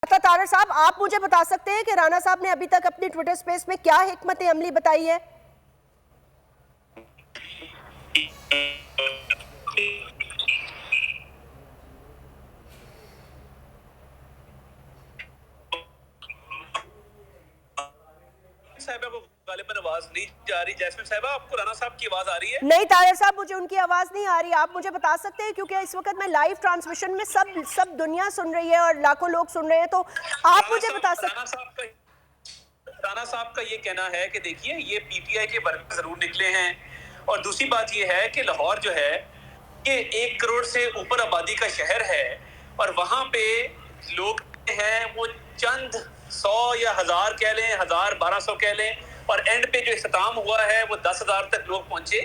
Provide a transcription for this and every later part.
तारर साहब, आप मुझे बता सकते हैं कि राणा साहब ने अभी तक अपनी ट्विटर स्पेस में क्या हिकमत अमली बताई है? आवाज नहीं जा रही। जैस्मिन साहिबा, आपको राणा साहब की आवाज आ रही है? नहीं तारर साहब, मुझे उनकी आवाज नहीं आ रही। आप मुझे बता सकते हैं, क्योंकि इस वक्त मैं लाइव ट्रांसमिशन में सब दुनिया सुन रही है और लाखों लोग सुन रहे हैं, तो आप मुझे बता सकते हैं। राणा साहब का ये कहना है कि देखिए, ये पीटीआई के वर्कर जरूर निकले हैं, और दूसरी बात ये है कि लाहौर जो है ये 1 करोड़ से ऊपर आबादी का शहर है, और वहां पे लोग हैं वो चंद 100 या 1000 कह लें, 1200 कह लें, और एंड पे जो इख्तिताम हुआ है वो 10,000 तक लोग पहुंचे।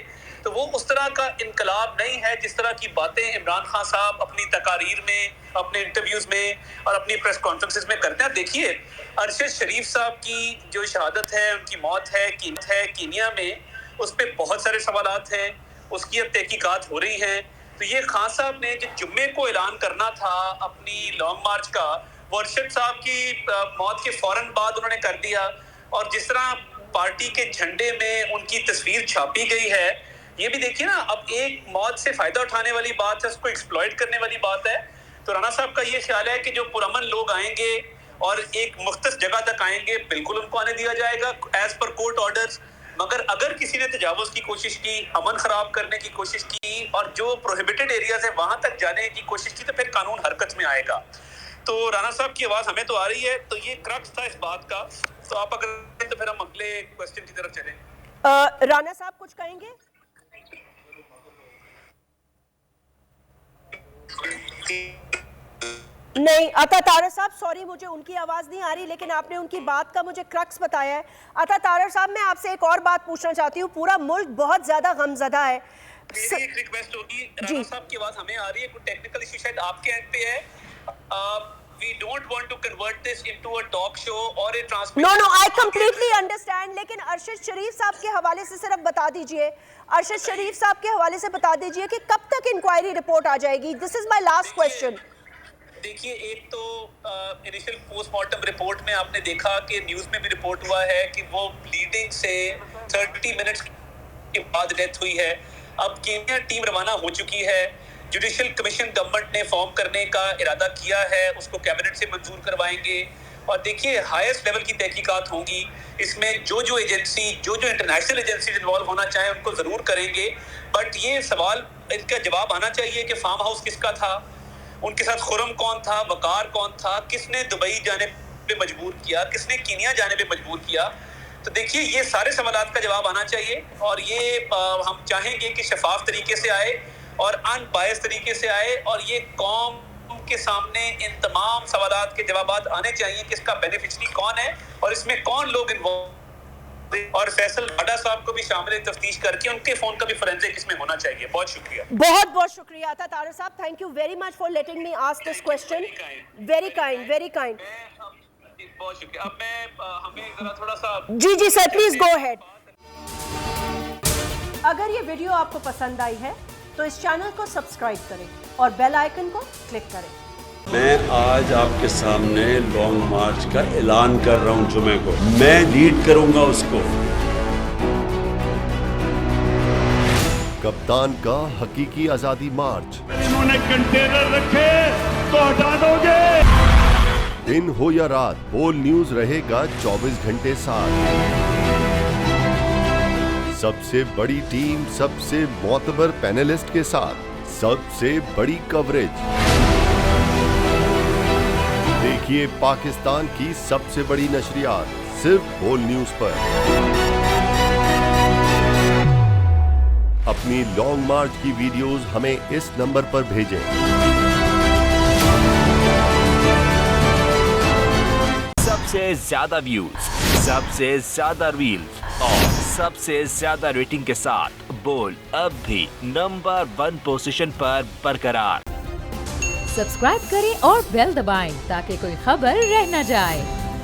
तो वो उस तरह का इनकलाब नहीं है जिस तरह की बातें इमरान खान साहब अपनी तकारीर में, अपने इंटरव्यूज में और अपनी प्रेस कॉन्फ्रेंसेस में करते हैं। देखिए, अरशद शरीफ साहब की जो शहादत है, उनकी मौत है कीनिया में, उस पर बहुत सारे सवालात हैं, उसकी अब तहकीकात हो रही हैं। तो ये खान साहब ने जो जुम्मे को ऐलान करना था अपनी लॉन्ग मार्च का, वो अरशद साहब की मौत के फौरन बाद उन्होंने कर दिया। और जिस तरह पार्टी के झंडे में उनकी तस्वीर छापी गई है, ये भी देखिए ना, अब एक मौत से फायदा उठाने वाली बात है, उसको एक्सप्लॉइट करने वाली बात है। तो राणा साहब का ये ख्याल है कि जो पुरअमन लोग आएंगे और एक मुख्तस जगह तक आएंगे, बिल्कुल उनको आने दिया जाएगा एज पर कोर्ट ऑर्डर्स। मगर अगर किसी ने तजावुज की कोशिश की, अमन खराब करने की कोशिश की और जो प्रोहिबिटेड एरियाज है वहां तक जाने की कोशिश की, तो फिर कानून हरकत में आएगा। तो राणा साहब की आवाज हमें तो आ रही है, तो ये क्रक्स था इस बात का। तो आप अगर तो फिर हम अगले क्वेश्चन की तरफ चलें। राणा साहब कुछ कहेंगे? नहीं अता तारर साहब, सॉरी, मुझे उनकी आवाज नहीं आ रही, लेकिन आपने उनकी बात का मुझे क्रक्स बताया है। अता तारर साहब, मैं आपसे एक और बात पूछना चाहती हूँ। पूरा मुल्क बहुत ज्यादा गमजदा है। मेरी एक रिक्वेस्ट होगी, राणा साहब की आवाज हमें आ रही है, कोई टेक्निकल इशू शायद आपके एंड पे है। We don't want to convert this into a talk show or a transmission. No, I completely understand, लेकिन अरशद शरीफ साहब के हवाले से सिर्फ बता दीजिए, अरशद शरीफ साहब के हवाले से बता दीजिए कि कब तक इंक्वायरी रिपोर्ट आ जाएगी। This is my last question. देखिए, एक तो इनिशियल पोस्टमार्टम रिपोर्ट में आपने देखा कि न्यूज में भी रिपोर्ट हुआ है कि वो ब्लीडिंग से 30 मिनट्स के बाद डेथ हुई है। अब कीनिया टीम रवाना हो चुकी है। जुडिशियल कमीशन गवर्नमेंट ने फॉर्म करने का इरादा किया है, उसको कैबिनेट से मंजूर करवाएंगे। और देखिए, हाईएस्ट लेवल की तहकीकात होंगी। इसमें जो एजेंसी, जो इंटरनेशनल एजेंसी इन्वॉल्व होना चाहे उनको ज़रूर करेंगे। बट ये सवाल, इसका जवाब आना चाहिए कि फार्म हाउस किसका था, उनके साथ खुरम कौन था, वकार कौन था, किसने दुबई जाने पे मजबूर किया, किसने कीनिया जाने पे मजबूर किया। तो देखिए, ये सारे सवालात का जवाब आना चाहिए, और ये हम चाहेंगे कि शफाफ तरीके से आए और अनबायस तरीके से आए, और ये कौम के सामने इन तमाम सवालात के जवाब आने चाहिए कि इसका बेनिफिशियरी कौन है और इसमें कौन लोग इन्वॉल्व, और फैसल बाडा साहब को भी शामिल तफ्तीश करके उनके फोन का भी फोरेंसिक इसमें होना चाहिए। बहुत शुक्रिया, बहुत बहुत शुक्रिया अता तारर साहब। Thank you very much for letting me ask this question. Very kind, very kind. बहुत शुक्रिया। अब मैं हमें जरा थोड़ा सा जी सर, प्लीज गो अहेड। अगर ये वीडियो आपको पसंद आई है तो इस चैनल को सब्सक्राइब करें और बेल आइकन को क्लिक करें। मैं आज आपके सामने लॉन्ग मार्च का ऐलान कर रहा हूं। जुमे को मैं लीड करूंगा उसको। कप्तान का हकीकी आजादी मार्च। इन्होंने कंटेनर रखे तो हटा दोगे। दिन हो या रात, बोल न्यूज रहेगा 24 घंटे साथ। सबसे बड़ी टीम, सबसे मोतबर पैनलिस्ट के साथ, सबसे बड़ी कवरेज। देखिए पाकिस्तान की सबसे बड़ी नशरियात सिर्फ बोल न्यूज पर। अपनी लॉन्ग मार्च की वीडियोस हमें इस नंबर पर भेजें। सबसे ज्यादा व्यूज, सबसे ज्यादा रील्स और सबसे ज्यादा रेटिंग के साथ बोल अब भी नंबर 1 पोजीशन पर बरकरार। सब्सक्राइब करें और बेल दबाएं ताकि कोई खबर रह न जाए।